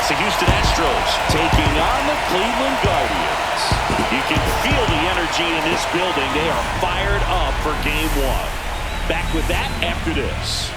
It's the Houston Astros taking on the Cleveland Guardians. You can feel the energy in this building. They are fired up for Game 1. Back with that after this.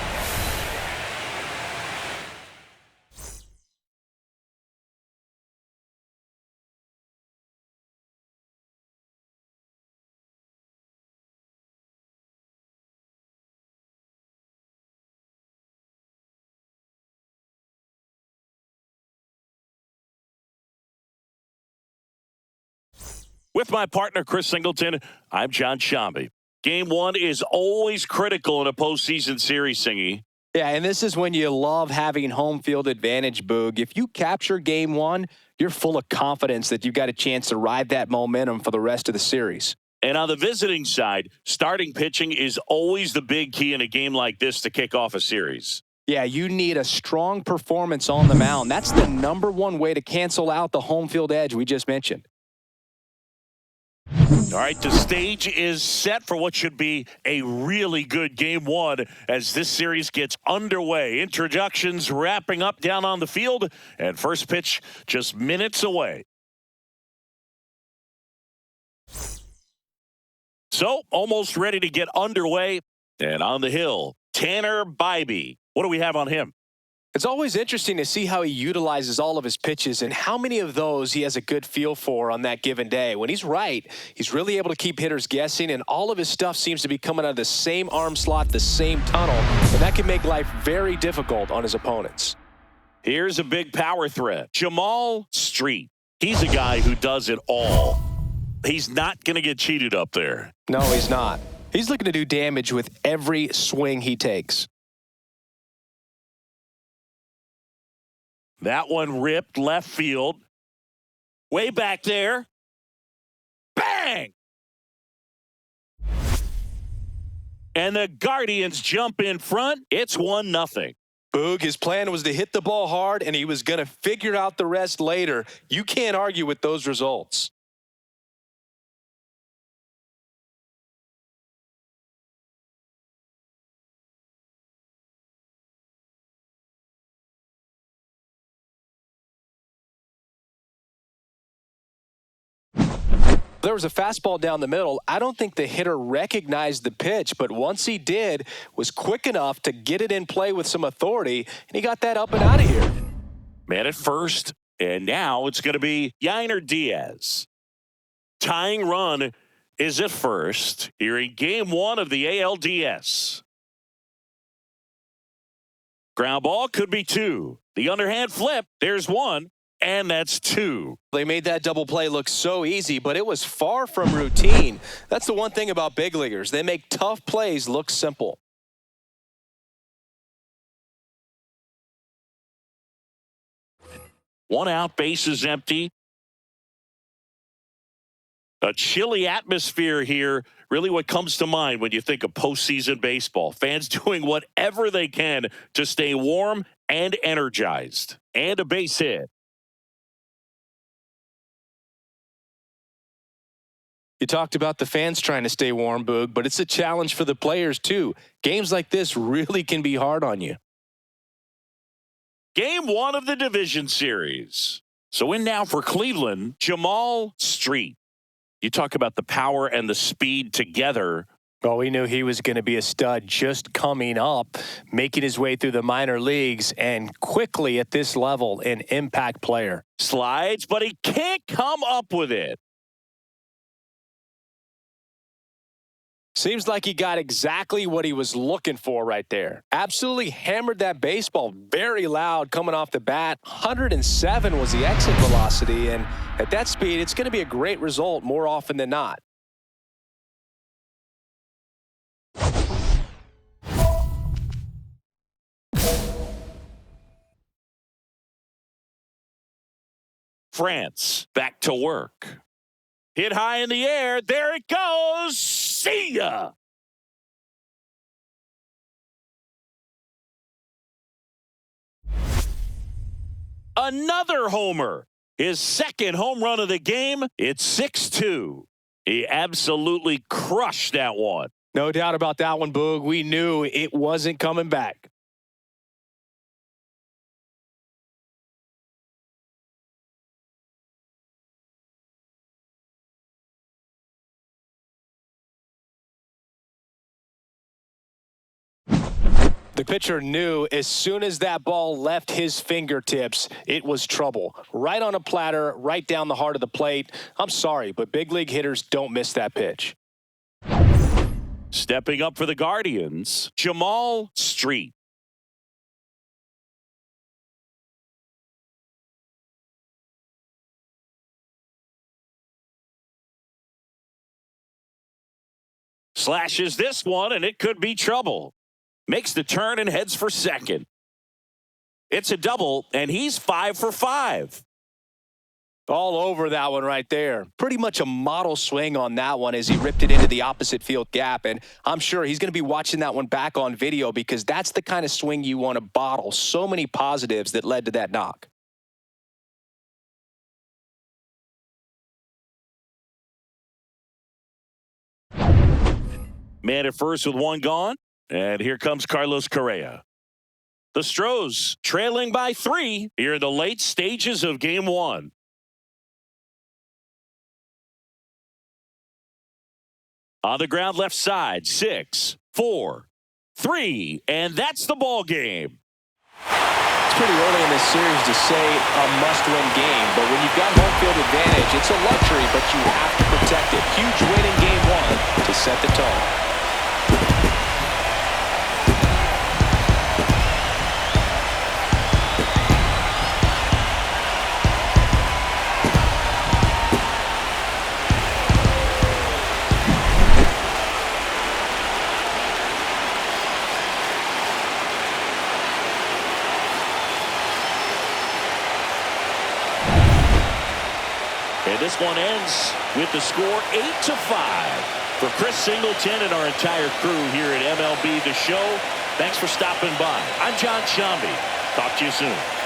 With my partner, Chris Singleton, I'm John Shambi. Game 1 is always critical in a postseason series, Singy. Yeah, and this is when you love having home field advantage, Boog. If you capture Game 1, you're full of confidence that you've got a chance to ride that momentum for the rest of the series. And on the visiting side, starting pitching is always the big key in a game like this to kick off a series. Yeah, you need a strong performance on the mound. That's the #1 way to cancel out the home field edge we just mentioned. All right, the stage is set for what should be a really good Game 1 as this series gets underway. Introductions wrapping up down on the field, and first pitch just minutes away. So, almost ready to get underway, and on the hill, Tanner Bybee. What do we have on him? It's always interesting to see how he utilizes all of his pitches and how many of those he has a good feel for on that given day. When he's right, he's really able to keep hitters guessing, and all of his stuff seems to be coming out of the same arm slot, the same tunnel, and that can make life very difficult on his opponents. Here's a big power threat. Jamaal Street. He's a guy who does it all. He's not going to get cheated up there. No, he's not. He's looking to do damage with every swing he takes. That one ripped left field. Way back there. Bang! And the Guardians jump in front. It's 1-0. Boog, his plan was to hit the ball hard, and he was going to figure out the rest later. You can't argue with those results. There was a fastball down the middle. I don't think the hitter recognized the pitch, but once he did, was quick enough to get it in play with some authority, and he got that up and out of here. Man at first, and now it's going to be Yainer Diaz. Tying run is at first here in Game 1 of the ALDS. Ground ball could be 2. The underhand flip, there's 1. And that's 2. They made that double play look so easy, but it was far from routine. That's the one thing about big leaguers. They make tough plays look simple. One out, bases empty. A chilly atmosphere here. Really what comes to mind when you think of postseason baseball. Fans doing whatever they can to stay warm and energized. And a base hit. You talked about the fans trying to stay warm, Boog, but it's a challenge for the players, too. Games like this really can be hard on you. Game 1 of the division series. So in now for Cleveland, Jamaal Street. You talk about the power and the speed together. Well, we knew he was going to be a stud just coming up, making his way through the minor leagues, and quickly at this level, an impact player. Slides, but he can't come up with it. Seems like he got exactly what he was looking for right there. Absolutely hammered that baseball very loud coming off the bat. 107 was the exit velocity, and at that speed, it's going to be a great result more often than not. France back to work. Hit high in the air. There it goes. See ya. Another homer. His second home run of the game. It's 6-2. He absolutely crushed that one. No doubt about that one, Boog. We knew it wasn't coming back. The pitcher knew as soon as that ball left his fingertips, it was trouble. Right on a platter, right down the heart of the plate. I'm sorry, but big league hitters don't miss that pitch. Stepping up for the Guardians, Jamaal Street. Slashes this one, and it could be trouble. Makes the turn and heads for second. It's a double, and he's 5 for 5. All over that one right there. Pretty much a model swing on that one as he ripped it into the opposite field gap. And I'm sure he's going to be watching that one back on video because that's the kind of swing you want to bottle. So many positives that led to that knock. Man at first with one gone. And here comes Carlos Correa. The Stros trailing by 3 here in the late stages of game 1. On the ground left side, 6, 4, 3, and that's the ball game. It's pretty early in this series to say a must-win game, but when you've got home field advantage, it's a luxury, but you have to protect it. Huge win in game 1 to set the tone. And this one ends with the score 8-5. For Chris Singleton and our entire crew here at MLB The Show, thanks for stopping by. I'm John Shambi. Talk to you soon.